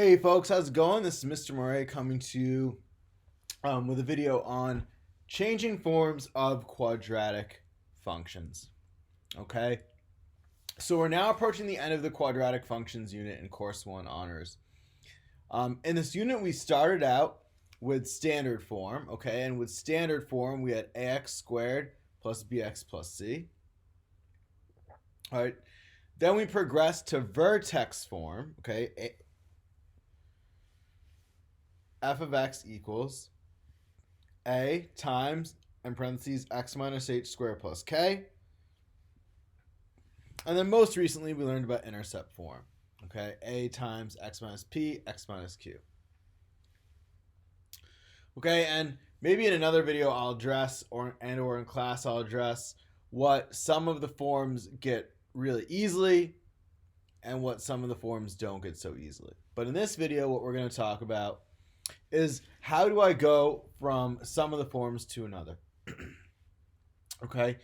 Hey folks, how's it going? This is Mr. Murray coming to you with a video on changing forms of quadratic functions. Okay, so we're now approaching the end of the quadratic functions unit in Course 1 Honors. In this unit, we started out with standard form, okay, and with standard form, we had ax squared plus bx plus c. All right, then we progressed to vertex form, okay, f of x equals a times, in parentheses, x minus h squared plus k. And then most recently, we learned about intercept form. Okay, a times x minus p, x minus q. Okay, and maybe in another video I'll address, or in class I'll address what some of the forms get really easily and what some of the forms don't get so easily. But in this video, what we're going to talk about is how do I go from some of the forms to another. Okay,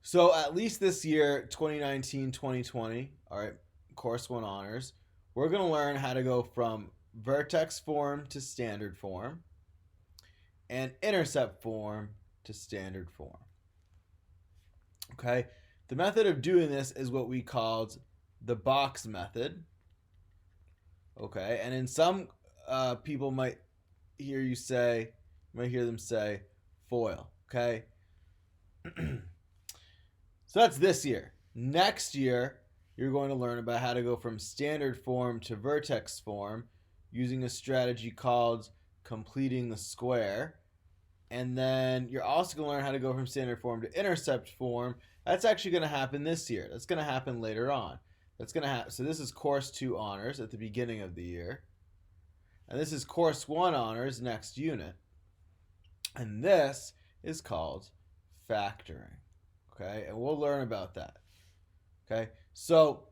so at least this year, 2019-2020, all right, Course 1 Honors, we're going to learn how to go from vertex form to standard form and intercept form to standard form. Okay, the method of doing this is what we called the box method. Okay, and in some people might hear them say FOIL. Okay, so that's this year. Next year, you're going to learn about how to go from standard form to vertex form using a strategy called completing the square. And then you're also going to learn how to go from standard form to intercept form. That's actually going to happen this year. That's going to happen later on. That's going to happen. So this is Course 2 Honors at the beginning of the year. And this is Course 1 Honors next unit. And this is called factoring. Okay, and we'll learn about that. Okay, so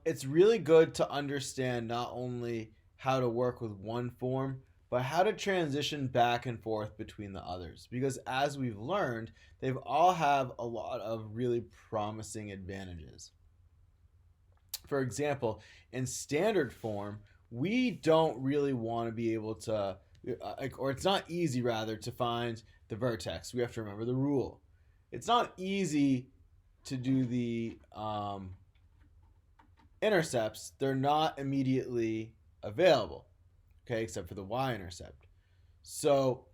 it's really good to understand not only how to work with one form, but how to transition back and forth between the others. Because as we've learned, they've all have a lot of really promising advantages. For example, in standard form, we don't really want to be able to, or it's not easy rather, to find the vertex. We have to remember the rule. It's not easy to do the intercepts. They're not immediately available, okay, except for the y-intercept. So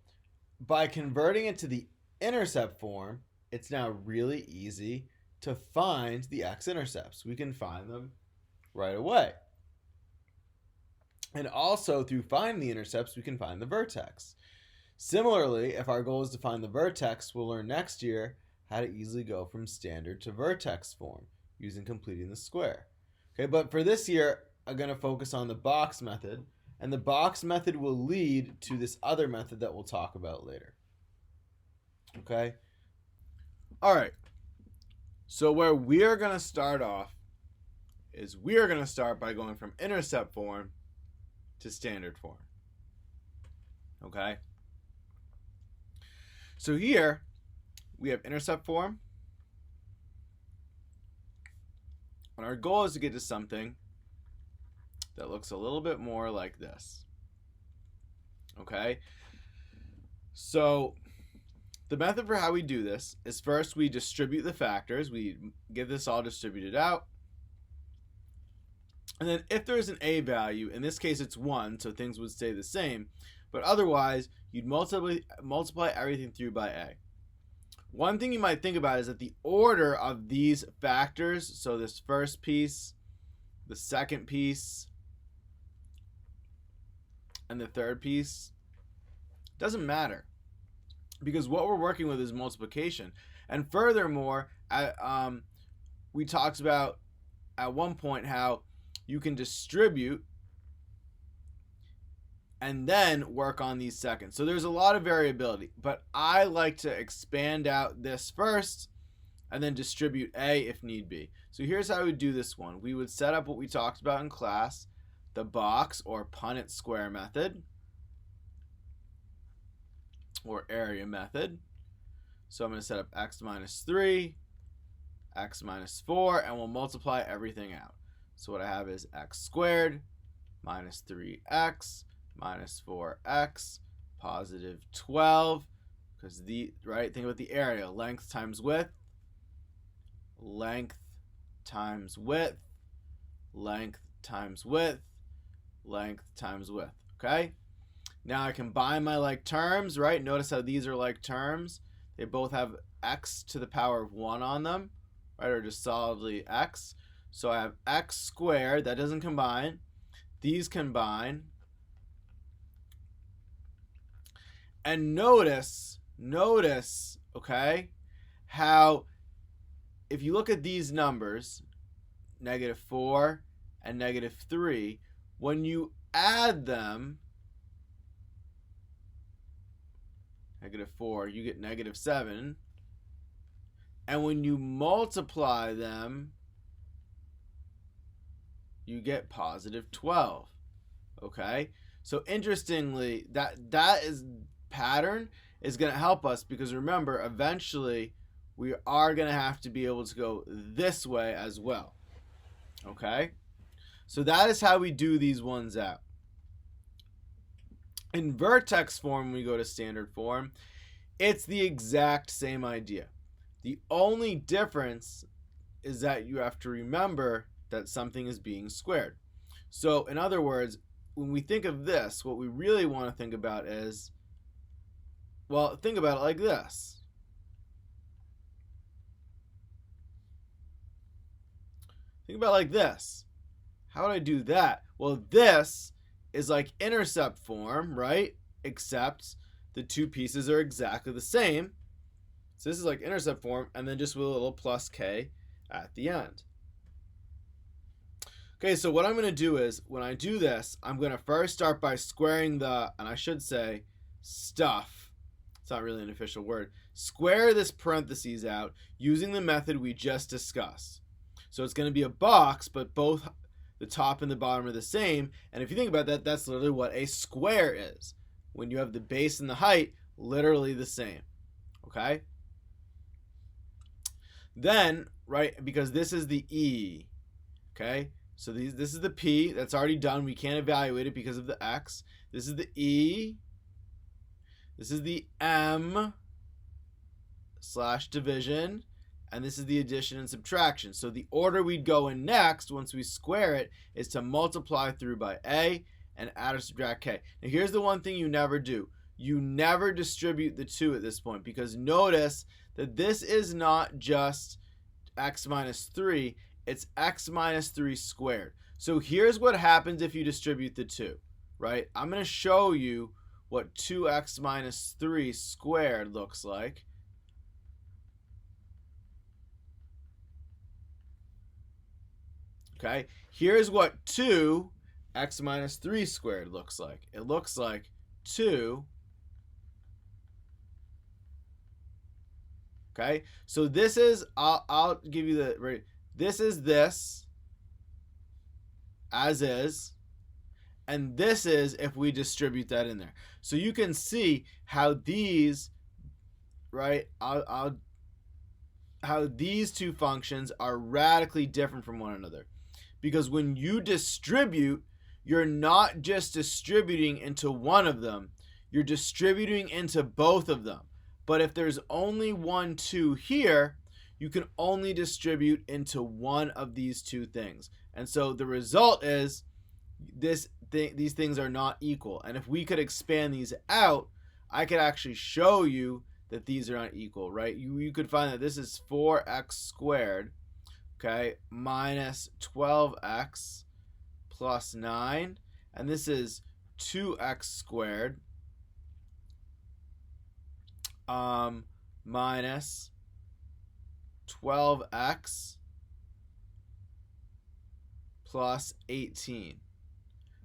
by converting it to the intercept form, it's now really easy to find the x-intercepts. We can find them right away. And also, through finding the intercepts, we can find the vertex. Similarly, if our goal is to find the vertex, we'll learn next year how to easily go from standard to vertex form using completing the square. Okay, but for this year, I'm going to focus on the box method, and the box method will lead to this other method that we'll talk about later. Okay? All right. So where we are going to start off is we are going to start by going from intercept form to standard form. Okay? So here we have intercept form, and our goal is to get to something that looks a little bit more like this. Okay? So the method for how we do this is first we distribute the factors. We get this all distributed out. And then if there's an a value, in this case it's 1, so things would stay the same. But otherwise, you'd multiply everything through by a. One thing you might think about is that the order of these factors, so this first piece, the second piece, and the third piece, doesn't matter. Because what we're working with is multiplication. And furthermore, we talked about at one point how you can distribute and then work on these seconds. So there's a lot of variability, but I like to expand out this first and then distribute a if need be. So here's how we would do this one. We would set up what we talked about in class, the box or Punnett square method or area method. So I'm going to set up x minus 3, x minus 4, and we'll multiply everything out. So what I have is x squared minus 3x, minus 4x, positive 12. Because think about the area. Length times width. Length times width. Length times width. Length times width. Okay? Now I combine my like terms, right? Notice how these are like terms. They both have x to the power of 1 on them, right? Or just solidly x. So I have x squared. That doesn't combine. These combine. And notice, okay, how if you look at these numbers, -4 and -3, when you add them, -4, you get -7. And when you multiply them, you get positive 12. Okay? So interestingly, that is pattern is going to help us, because remember, eventually we are going to have to be able to go this way as well. Okay? So that is how we do these ones out. In vertex form, when we go to standard form, it's the exact same idea. The only difference is that you have to remember that something is being squared. So in other words, when we think of this, what we really want to think about is, well, think about it like this. Think about it like this. How would I do that? Well, this is like intercept form, right? Except the two pieces are exactly the same. So this is like intercept form, and then just with a little plus k at the end. Okay, so what I'm going to do is, when I do this, I'm going to first start by squaring the, and I should say, stuff. It's not really an official word. Square this parentheses out using the method we just discussed. So it's going to be a box, but both the top and the bottom are the same. And if you think about that, that's literally what a square is. When you have the base and the height, literally the same. Okay? Then, right, because this is the E. Okay? So this is the P. That's already done. We can't evaluate it because of the X. This is the E. This is the M / division. And this is the addition and subtraction. So the order we'd go in next, once we square it, is to multiply through by A and add or subtract K. Now here's the one thing you never do. You never distribute the 2 at this point, because notice that this is not just x minus 3, it's x minus 3 squared. So here's what happens if you distribute the 2, right? I'm going to show you what 2x minus 3 squared looks like. Okay, here's what 2x minus 3 squared looks like. It looks like 2. Okay, so this is, I'll give you the, right, this is this, as is, and this is if we distribute that in there. So you can see how these, right, how these two functions are radically different from one another. Because when you distribute, you're not just distributing into one of them, you're distributing into both of them. But if there's only 1, 2 here, you can only distribute into one of these two things. And so the result is these things are not equal. And if we could expand these out, I could actually show you that these are not equal, right? You could find that this is 4x squared, okay, minus 12x plus 9. And this is 2x squared minus 12x plus 18.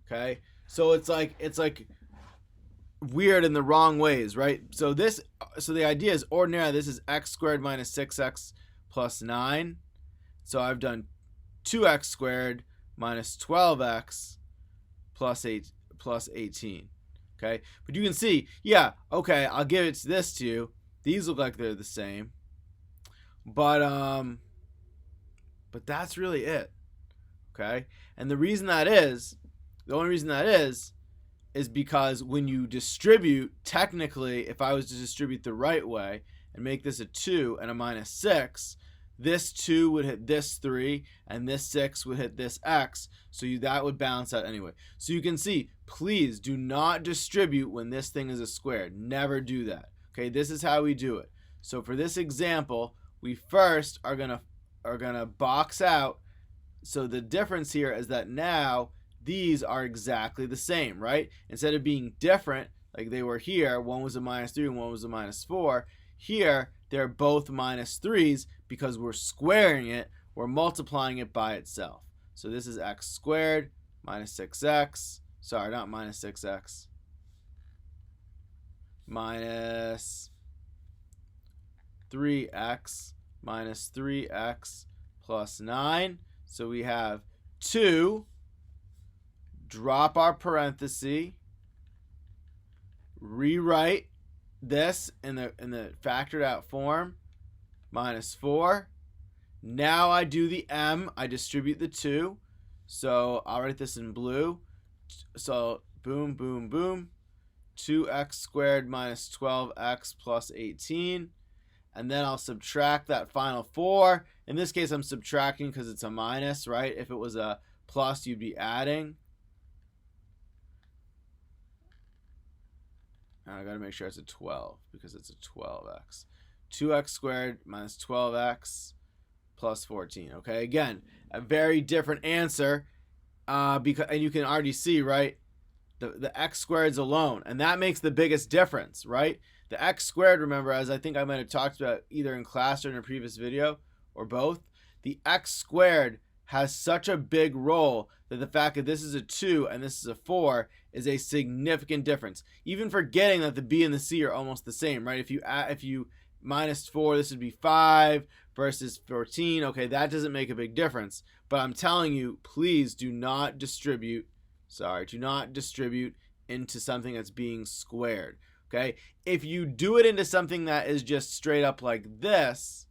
Okay, so it's like weird in the wrong ways, right? So the idea is, ordinarily this is x squared minus 6x plus 9. So I've done 2x squared minus 12x plus 18. Okay, but you can see, yeah, okay, I'll give it to this to you. These look like they're the same, but that's really it. Okay, and the reason that is The only reason that is because when you distribute, technically, if I was to distribute the right way and make this a 2 and a -6, this 2 would hit this 3, and this 6 would hit this x, so that would balance out anyway. So you can see, please do not distribute when this thing is a square. Never do that. Okay, this is how we do it. So for this example, we first are gonna box out. So the difference here is that now these are exactly the same, right? Instead of being different, like they were here, one was a -3 and one was a -4, here they're both -3s because we're squaring it, we're multiplying it by itself. So this is x squared minus 6x, sorry, not minus 6x, minus 3x minus 3x plus 9. So we have 2, drop our parenthesis, rewrite this in the factored out form, minus 4. Now I do the m, I distribute the 2. So I'll write this in blue. So boom, boom, boom. 2x squared minus 12x plus 18. And then I'll subtract that final 4. In this case, I'm subtracting because it's a minus, right? If it was a plus, you'd be adding. And I got to make sure it's a 12 because it's a 12x. 2x squared minus 12x plus 14. Okay, again, a very different answer because, and you can already see, right, the x squareds alone, and that makes the biggest difference, right? The x squared, remember, as I think I might have talked about either in class or in a previous video or both, the x squared has such a big role that the fact that this is a 2 and this is a 4 is a significant difference. Even forgetting that the b and the c are almost the same, right? If you minus 4, this would be 5 versus 14. Okay, that doesn't make a big difference. But I'm telling you, please do not distribute, into something that's being squared. Okay? If you do it into something that is just straight up like this,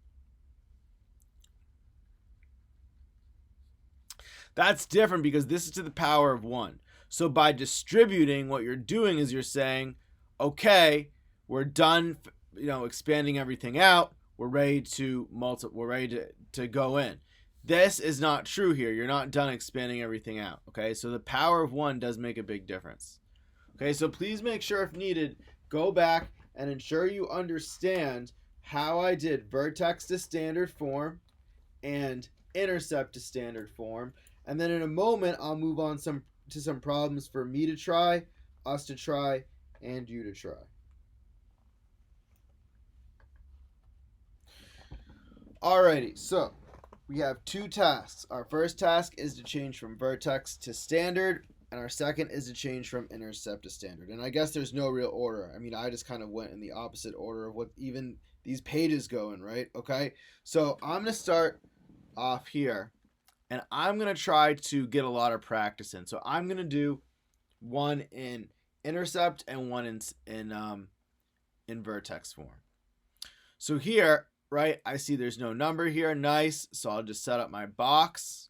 that's different because this is to the power of 1. So by distributing, what you're doing is you're saying, okay, we're done, expanding everything out. We're ready to we're ready to go in. This is not true here. You're not done expanding everything out. Okay, so the power of 1 does make a big difference. Okay, so please make sure, if needed, go back and ensure you understand how I did vertex to standard form and intercept to standard form. And then in a moment, I'll move on to some problems for me to try, us to try, and you to try. Alrighty, so we have 2 tasks. Our first task is to change from vertex to standard, and our second is to change from intercept to standard. And I guess there's no real order. I mean, I just kind of went in the opposite order of what even these pages go in, right? Okay, so I'm going to start off here, and I'm going to try to get a lot of practice in. So I'm going to do one in intercept and one in vertex form. So here, right, I see there's no number here. Nice. So I'll just set up my box.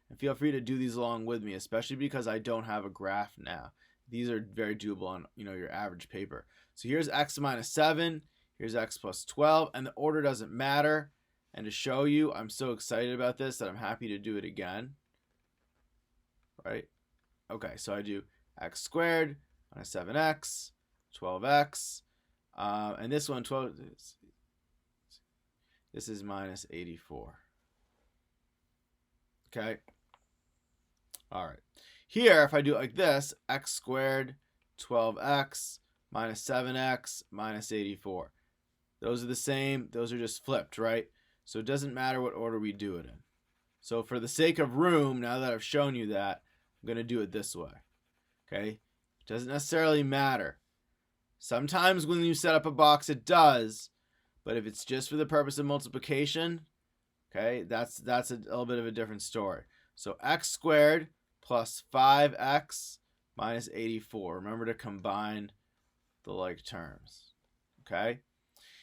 And feel free to do these along with me, especially because I don't have a graph now. These are very doable on, your average paper. So here's x minus 7. Here's x plus 12. And the order doesn't matter. And to show you, I'm so excited about this that I'm happy to do it again. Right? Okay, so I do x squared minus 7x, 12x. And this one, 12... This is minus 84. Okay. All right. Here, if I do it like this, x squared, 12x, minus 7x, minus 84. Those are the same. Those are just flipped, right? So it doesn't matter what order we do it in. So for the sake of room, now that I've shown you that, I'm going to do it this way. Okay. It doesn't necessarily matter. Sometimes when you set up a box, it does. But if it's just for the purpose of multiplication, okay, that's a little bit of a different story. So x squared plus 5x minus 84. Remember to combine the like terms. Okay.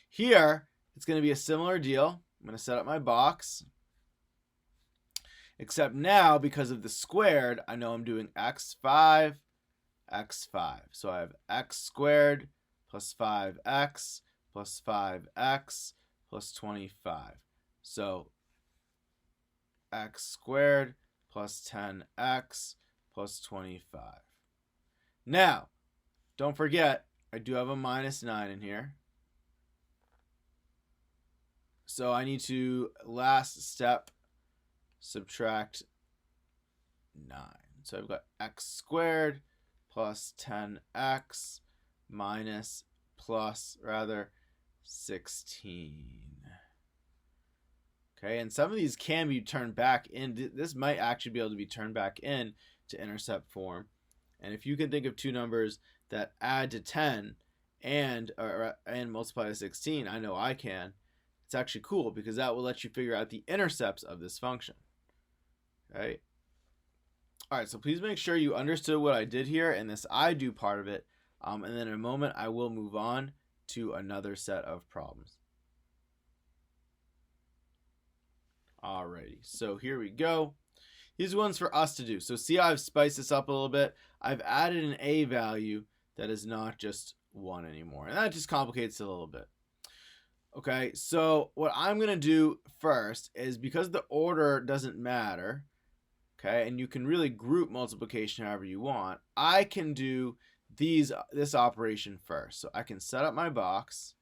Here, it's going to be a similar deal. I'm going to set up my box. Except now, because of the squared, I know I'm doing x5, x5. So I have x squared plus 5x plus 5x plus 25. So x squared plus 10x plus 25. Now, don't forget, I do have a minus 9 in here. So I need to, last step, subtract 9. So I've got x squared plus 10x minus plus 16. Okay, and some of these can be turned back in. This might actually be able to be turned back in to intercept form. And if you can think of two numbers that add to 10 and multiply to 16, I know I can. It's actually cool because that will let you figure out the intercepts of this function. Okay. All right, so please make sure you understood what I did here and this I do part of it. And then in a moment, I will move on to another set of problems. Alrighty, so here we go. These ones for us to do. So see how I've spiced this up a little bit? I've added an a value that is not just 1 anymore. And that just complicates it a little bit. Okay, so what I'm going to do first is, because the order doesn't matter, okay, and you can really group multiplication however you want, I can do this operation first. So I can set up my box,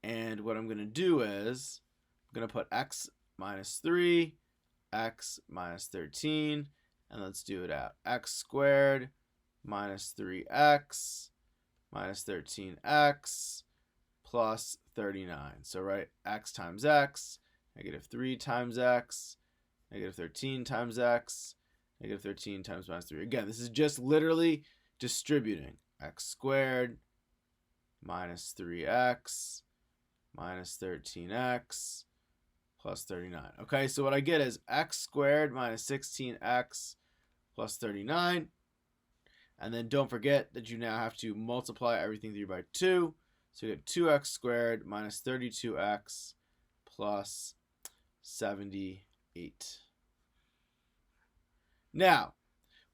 and what I'm going to do is I'm going to put x minus 3, x minus 13, and let's do it out. X squared minus 3x minus 13x plus 39. So write x times x, negative 3 times x, negative 13 times x, negative 13 times minus 3. Again, this is just literally distributing. X squared minus 3x minus 13x plus 39. Okay, so what I get is x squared minus 16x plus 39. And then don't forget that you now have to multiply everything through by 2. So you get 2x squared minus 32x plus 78. Now,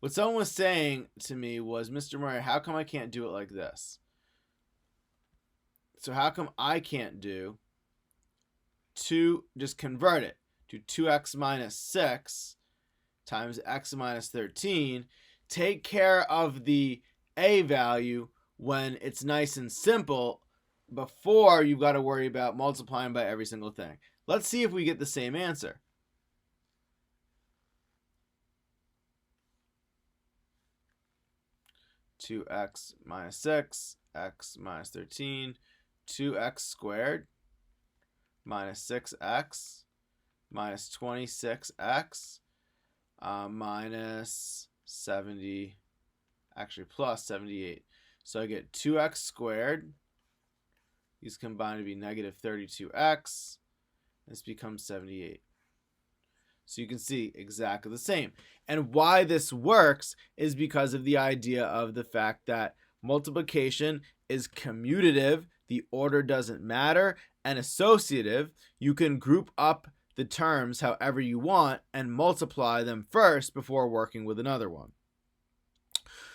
what someone was saying to me was, Mr. Murray, how come I can't do it like this? So how come I can't do just convert it to 2x minus 6 times x minus 13. Take care of the a value when it's nice and simple before you've got to worry about multiplying by every single thing. Let's see if we get the same answer. Two x minus 6, x minus 13, 2x squared minus 6x minus 26x minus 70, actually plus 78. So I get 2x squared. These combine to be negative 32x. This becomes 78. So you can see exactly the same. And why this works is because of the idea of the fact that multiplication is commutative, the order doesn't matter, and associative, you can group up the terms however you want and multiply them first before working with another one.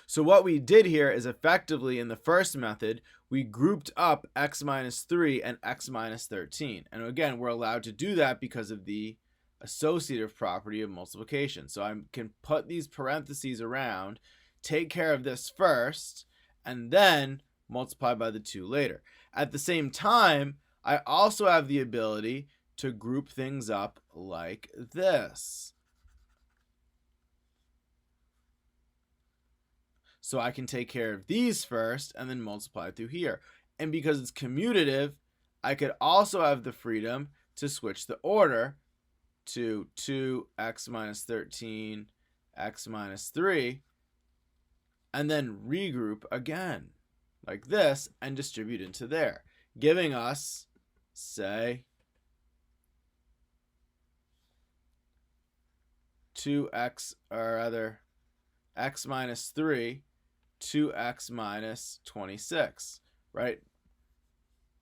So what we did here is effectively, in the first method, we grouped up x minus 3 and x minus 13. And again, we're allowed to do that because of the associative property of multiplication. So I can put these parentheses around, take care of this first, and then multiply by the 2 later. At the same time, I also have the ability to group things up like this. So I can take care of these first and then multiply through here. And because it's commutative, I could also have the freedom to switch the order to 2x minus 13, x minus 3, and then regroup again like this and distribute into there, giving us, say, 2x, or rather x minus 3, 2x minus 26, right?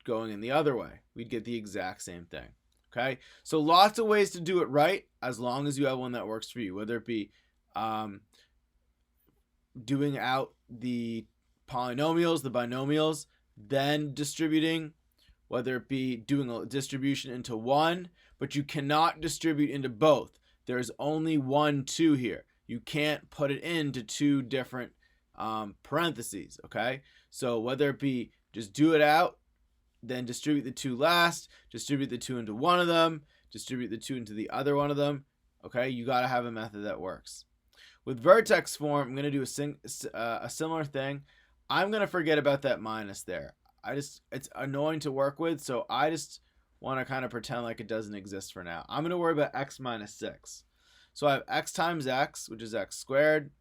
Going in the other way, we'd get the exact same thing. Okay, so lots of ways to do it right as long as you have one that works for you, whether it be doing out the polynomials, the binomials, then distributing, whether it be doing a distribution into one, but you cannot distribute into both. There's only 1, 2 here. You can't put it into two different parentheses, okay? So whether it be just do it out, then distribute the 2 last, distribute the 2 into one of them, distribute the 2 into the other one of them, okay? You got to have a method that works. With vertex form, I'm going to do a similar thing. I'm going to forget about that minus there. It's annoying to work with, so I just want to kind of pretend like it doesn't exist for now. I'm going to worry about x minus 6. So I have x times x, which is x squared.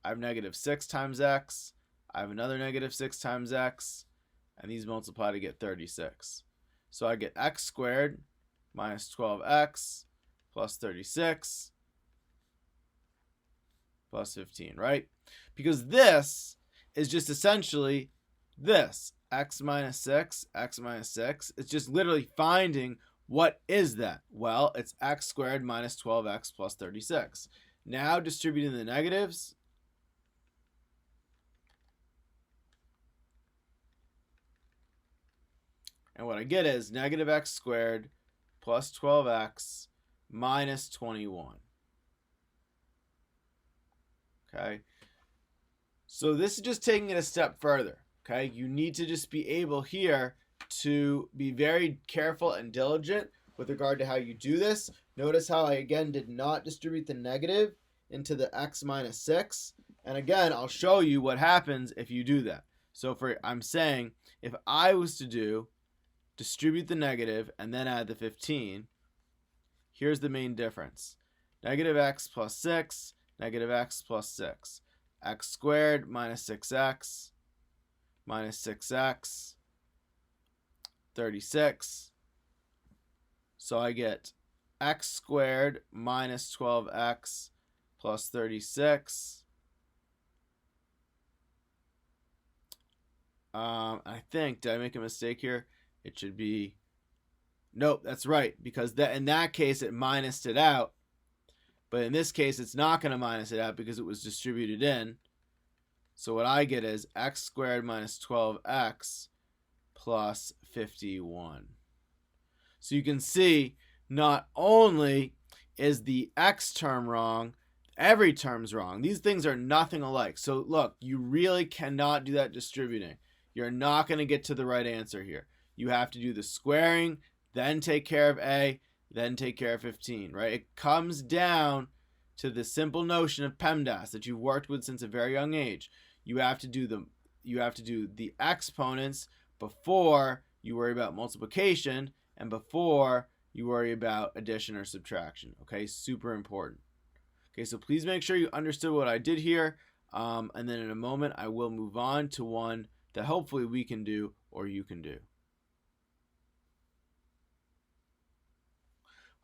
I have negative 6 times x. I have another negative 6 times x. And these multiply to get 36. So I get x squared minus 12x plus 36 plus 15, right? Because this is just essentially this, x minus 6, x minus 6. It's just literally finding what is that? Well, it's x squared minus 12x plus 36. Now distributing the negatives. And what I get is negative x squared plus 12x minus 21. Okay. So this is just taking it a step further. Okay. You need to just be able here to be very careful and diligent with regard to how you do this. Notice how I again did not distribute the negative into the x minus 6. And again, I'll show you what happens if you do that. So I'm saying if I was to distribute the negative and then add the 15, here's the main difference. Negative x plus 6, negative x plus 6. X squared minus 6x minus 6x, 36. So I get x squared minus 12x plus 36. I think, did I make a mistake here? It should be, nope, that's right, because in that case it minused it out, but in this case it's not going to minus it out because it was distributed in. So what I get is x squared minus 12x plus 51. So you can see not only is the x term wrong, every term's wrong. These things are nothing alike. So look, you really cannot do that distributing. You're not going to get to the right answer here. You have to do the squaring, then take care of a, then take care of 15, right? It comes down to the simple notion of PEMDAS that you've worked with since a very young age. You have to do the exponents before you worry about multiplication and before you worry about addition or subtraction. Okay, super important. Okay, so please make sure you understood what I did here, and then in a moment I will move on to one that hopefully we can do or you can do.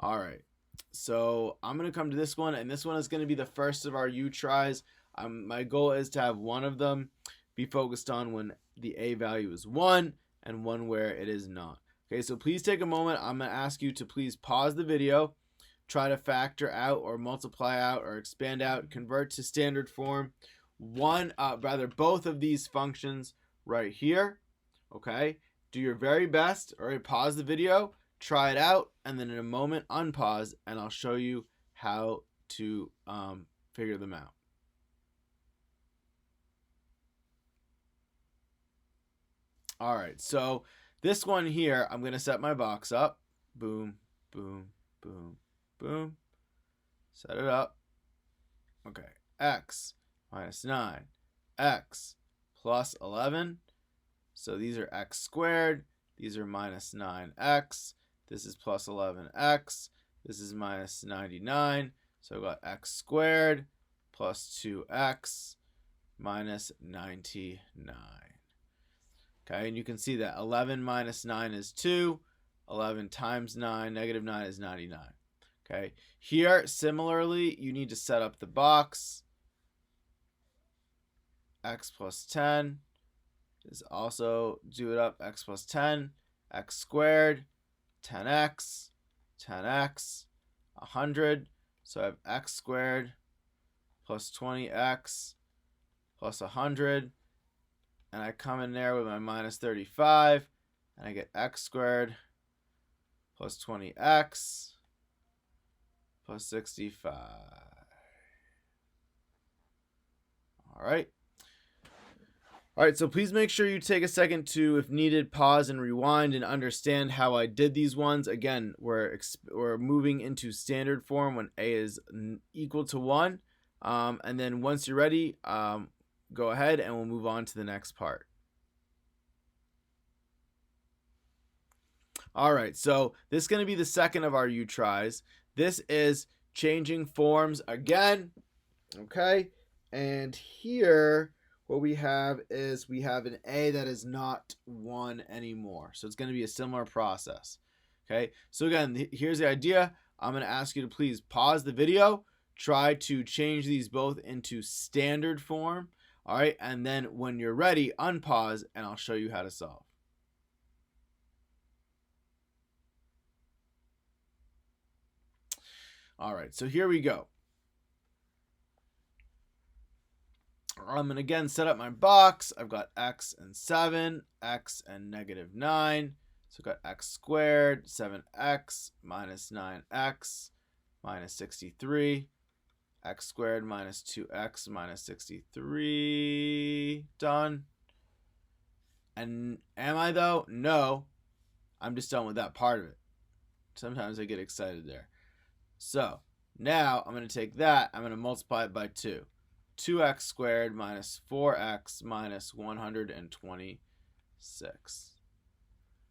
All right, so I'm going to come to this one, and this one is going to be the first of our U tries. My goal is to have one of them be focused on when the A value is 1 and one where it is not. Okay, so please take a moment. I'm going to ask you to please pause the video, try to factor out or multiply out or expand out, convert to standard form both of these functions right here. Okay, do your very best. All right, pause the video, try it out, and then in a moment unpause, and I'll show you how to figure them out. All right, so this one here, I'm going to set my box up. Boom, boom, boom, boom. Set it up. Okay, x minus 9, x plus 11. So these are x squared. These are minus 9x. This is plus 11x. This is minus 99. So I've got x squared plus 2x minus 99. Okay, and you can see that 11 minus 9 is 2. 11 times 9, negative 9 is 99. Okay, here, similarly, you need to set up the box. X plus 10 is also do it up. X plus 10, x squared, 10x. 10x, 100. So I have x squared plus 20x plus 100. And I come in there with my minus 35. And I get x squared plus 20x plus 65. All right. All right, so please make sure you take a second to, if needed, pause and rewind and understand how I did these ones. Again, we're moving into standard form when a is equal to 1. And then once you're ready, go ahead and we'll move on to the next part. All right, so this is going to be the second of our U tries. This is changing forms again. Okay, and here what we have is we have an a that is not 1 anymore. So it's going to be a similar process. Okay, so again, here's the idea. I'm going to ask you to please pause the video, try to change these both into standard form. All right, and then when you're ready, unpause and I'll show you how to solve. All right, so here we go. I'm going to again set up my box. I've got x and 7, x and negative 9. So I've got x squared, 7x minus 9x minus 63. X squared minus 2x minus 63. Done. And am I though? No. I'm just done with that part of it. Sometimes I get excited there. So now I'm going to take that. I'm going to multiply it by 2. 2x squared minus 4x minus 126.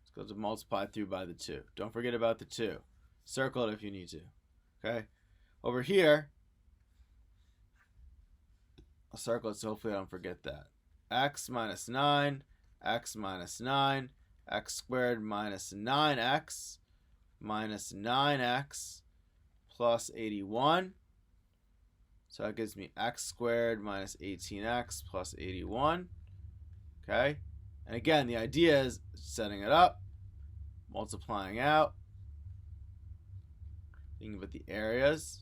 Let's go to multiply through by the 2. Don't forget about the 2. Circle it if you need to. Okay. Over here, I'll circle it so hopefully I don't forget that. X minus 9, x minus 9, x squared minus 9x minus 9x plus 81. So that gives me x squared minus 18x plus 81. Okay. And again, the idea is setting it up, multiplying out, thinking about the areas.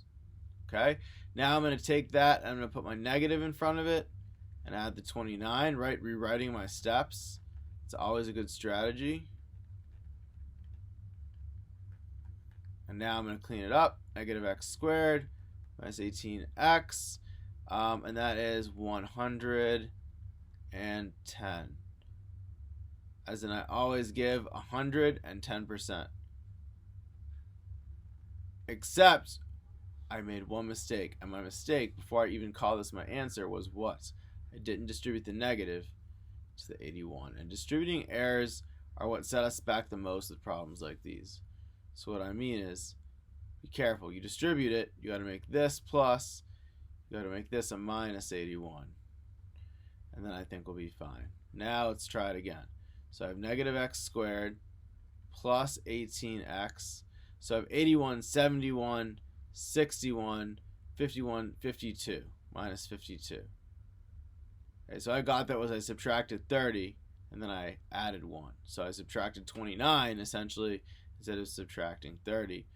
Okay. Now I'm going to take that and I'm going to put my negative in front of it and add the 29, right? Rewriting my steps. It's always a good strategy. And now I'm going to clean it up. Negative x squared minus 18x. And that is 110. As in, I always give 110%. Except I made one mistake. And my mistake, before I even call this my answer, was what? I didn't distribute the negative to the 81. And distributing errors are what set us back the most with problems like these. So what I mean is, be careful. You distribute it, you got to make this plus, you got to make this a minus 81. And then I think we'll be fine. Now let's try it again. So I have negative x squared plus 18x. So I have 81, 71, 61, 51, 52, minus 52. Okay, so I got that was I subtracted 30 and then I added 1. So I subtracted 29 essentially instead of subtracting 30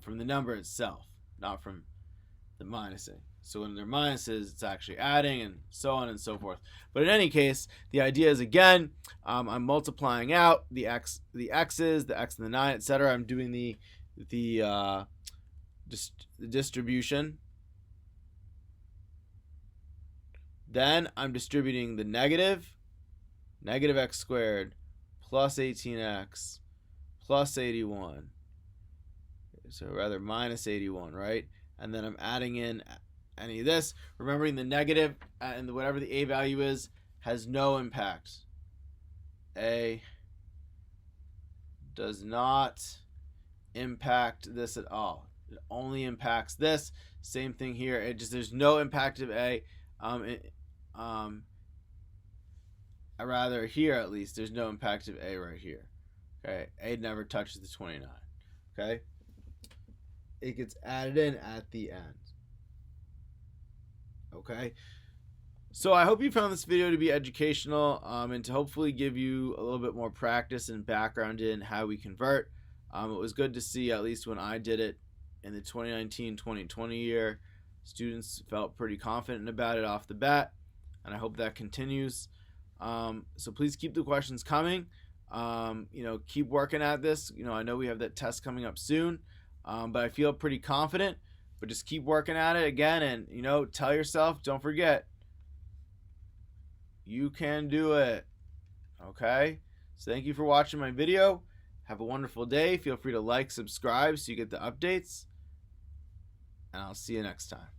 from the number itself, not from the minusing. So when they're minuses, it's actually adding and so on and so forth. But in any case, the idea is, again, I'm multiplying out the x's, the x and the 9, etc. I'm doing the distribution. Then I'm distributing the negative x squared plus 18x plus 81. So rather minus 81, right? And then I'm adding in any of this. Remembering the negative and whatever the a value is has no impact. A does not impact this at all. It only impacts this. Same thing here. It just, there's no impact of a. Rather here at least there's no impact of a right here. Okay, a never touches the 29. Okay, it gets added in at the end. Okay, so I hope you found this video to be educational and to hopefully give you a little bit more practice and background in how we convert. It was good to see, at least when I did it in the 2019-2020 year, students felt pretty confident about it off the bat, and I hope that continues. So please keep the questions coming. Keep working at this. I know we have that test coming up soon, but I feel pretty confident. But just keep working at it again, and tell yourself, don't forget, you can do it. Okay? So thank you for watching my video. Have a wonderful day. Feel free to like, subscribe so you get the updates. And I'll see you next time.